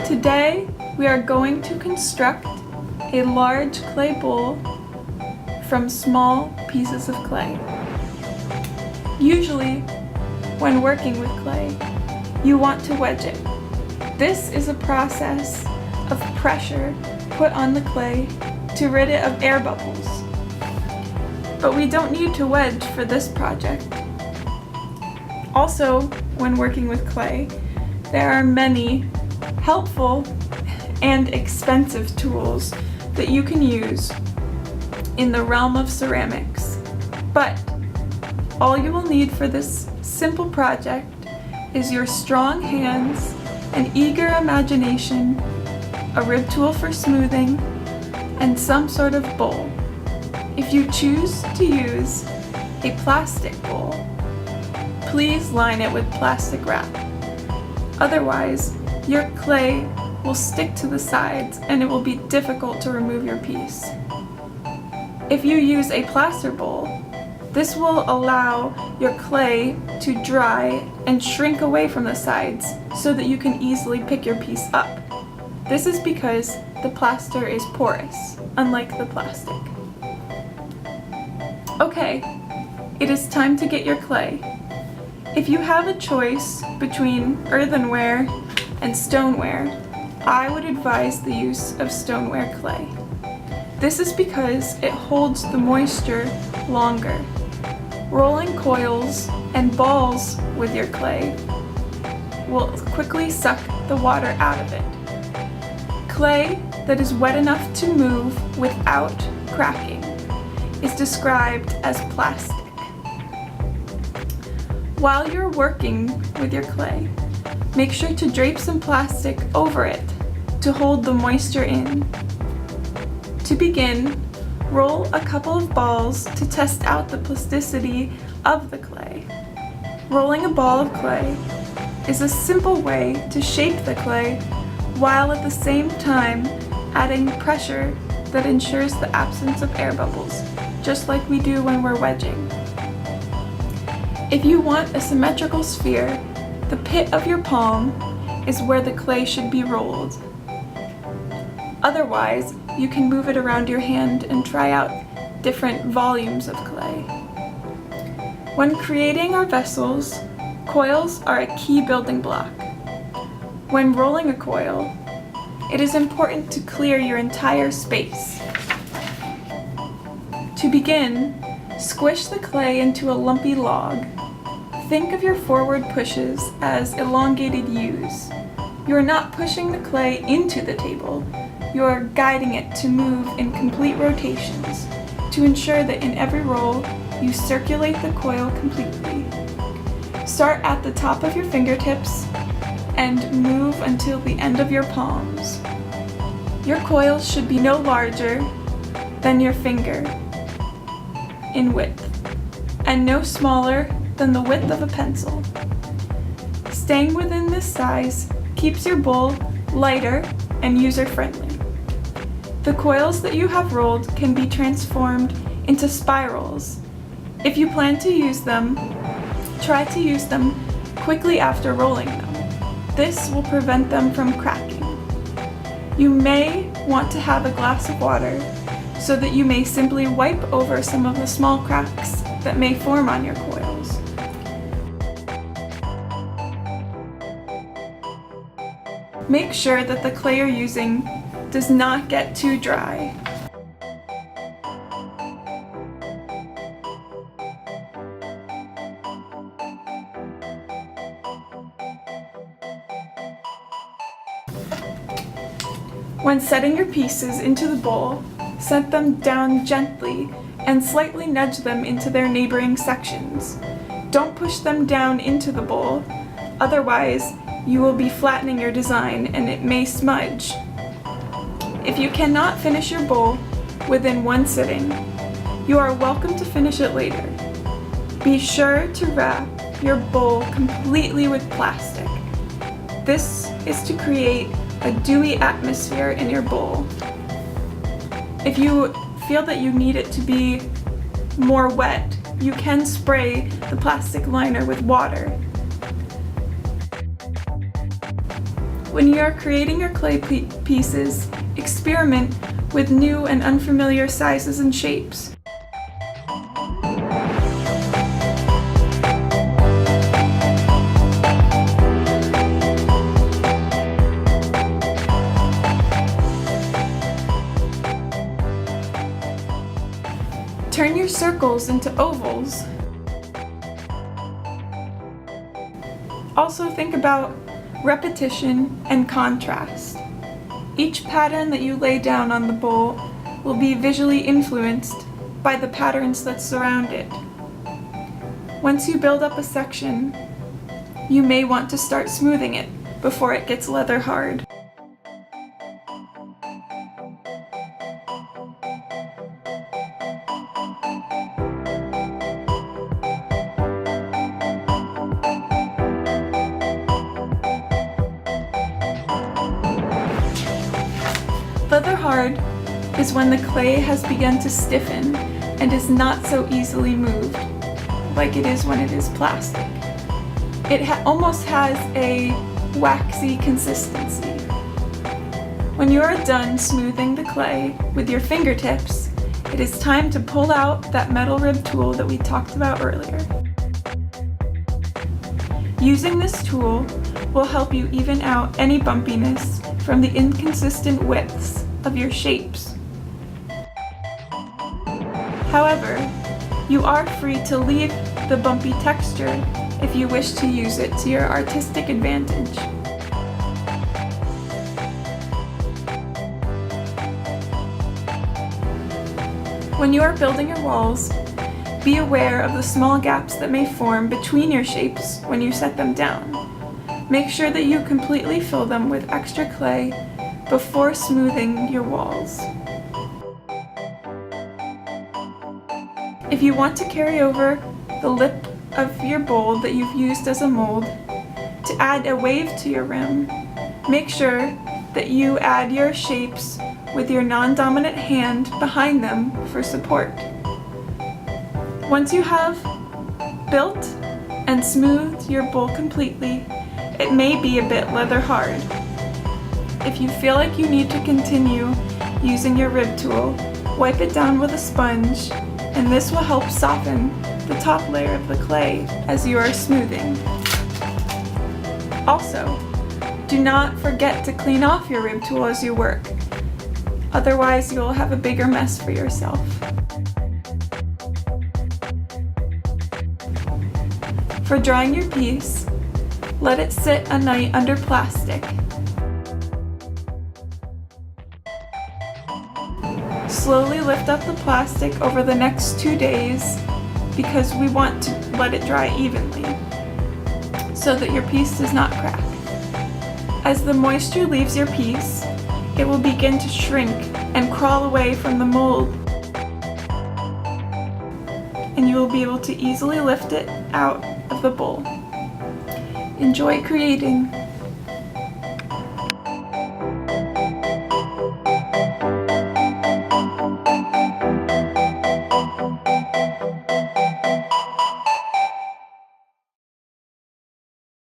Today, we are going to construct a large clay bowl from small pieces of clay. Usually, when working with clay, you want to wedge it. This is a process of pressure put on the clay to rid it of air bubbles. But we don't need to wedge for this project. Also, when working with clay, there are many helpful and expensive tools that you can use in the realm of ceramics. But all you will need for this simple project is your strong hands, an eager imagination, a rib tool for smoothing, and some sort of bowl. If you choose to use a plastic bowl, please line it with plastic wrap. Otherwise, your clay will stick to the sides and it will be difficult to remove your piece. If you use a plaster bowl, this will allow your clay to dry and shrink away from the sides so that you can easily pick your piece up. This is because the plaster is porous, unlike the plastic. Okay, it is time to get your clay. If you have a choice between earthenware and stoneware, I would advise the use of stoneware clay. This is because it holds the moisture longer. Rolling coils and balls with your clay will quickly suck the water out of it. Clay that is wet enough to move without cracking is described as plastic. While you're working with your clay, make sure to drape some plastic over it to hold the moisture in. To begin, roll a couple of balls to test out the plasticity of the clay. Rolling a ball of clay is a simple way to shape the clay while at the same time adding pressure that ensures the absence of air bubbles, just like we do when we're wedging. If you want a symmetrical sphere, the pit of your palm is where the clay should be rolled. Otherwise, you can move it around your hand and try out different volumes of clay. When creating our vessels, coils are a key building block. When rolling a coil, it is important to clear your entire space. To begin, squish the clay into a lumpy log. Think of your forward pushes as elongated U's. You are not pushing the clay into the table, you are guiding it to move in complete rotations to ensure that in every roll, you circulate the coil completely. Start at the top of your fingertips and move until the end of your palms. Your coils should be no larger than your finger in width, and no smaller than the width of a pencil. Staying within this size keeps your bowl lighter and user-friendly. The coils that you have rolled can be transformed into spirals. If you plan to use them, try to use them quickly after rolling them. This will prevent them from cracking. You may want to have a glass of water so that you may simply wipe over some of the small cracks that may form on your coils. Make sure that the clay you're using does not get too dry. When setting your pieces into the bowl, set them down gently and slightly nudge them into their neighboring sections. Don't push them down into the bowl, otherwise you will be flattening your design and it may smudge. If you cannot finish your bowl within one sitting, you are welcome to finish it later. Be sure to wrap your bowl completely with plastic. This is to create a dewy atmosphere in your bowl. If you feel that you need it to be more wet, you can spray the plastic liner with water. When you are creating your clay pieces, experiment with new and unfamiliar sizes and shapes. Turn your circles into ovals. Also think about repetition and contrast. Each pattern that you lay down on the bowl will be visually influenced by the patterns that surround it. Once you build up a section, you may want to start smoothing it before it gets leather hard. Leather hard is when the clay has begun to stiffen and is not so easily moved, like it is when it is plastic. It almost has a waxy consistency. When you are done smoothing the clay with your fingertips, it is time to pull out that metal rib tool that we talked about earlier. Using this tool will help you even out any bumpiness from the inconsistent widths of your shapes. However, you are free to leave the bumpy texture if you wish to use it to your artistic advantage. When you are building your walls, be aware of the small gaps that may form between your shapes when you set them down. Make sure that you completely fill them with extra clay before smoothing your walls. If you want to carry over the lip of your bowl that you've used as a mold to add a wave to your rim, make sure that you add your shapes with your non-dominant hand behind them for support. Once you have built and smoothed your bowl completely, it may be a bit leather hard. If you feel like you need to continue using your rib tool, wipe it down with a sponge, and this will help soften the top layer of the clay as you are smoothing. Also, do not forget to clean off your rib tool as you work. Otherwise, you'll have a bigger mess for yourself. For drying your piece, let it sit a night under plastic. Slowly lift up the plastic over the next 2 days because we want to let it dry evenly so that your piece does not crack. As the moisture leaves your piece, it will begin to shrink and crawl away from the mold, and you will be able to easily lift it out of the bowl. Enjoy creating!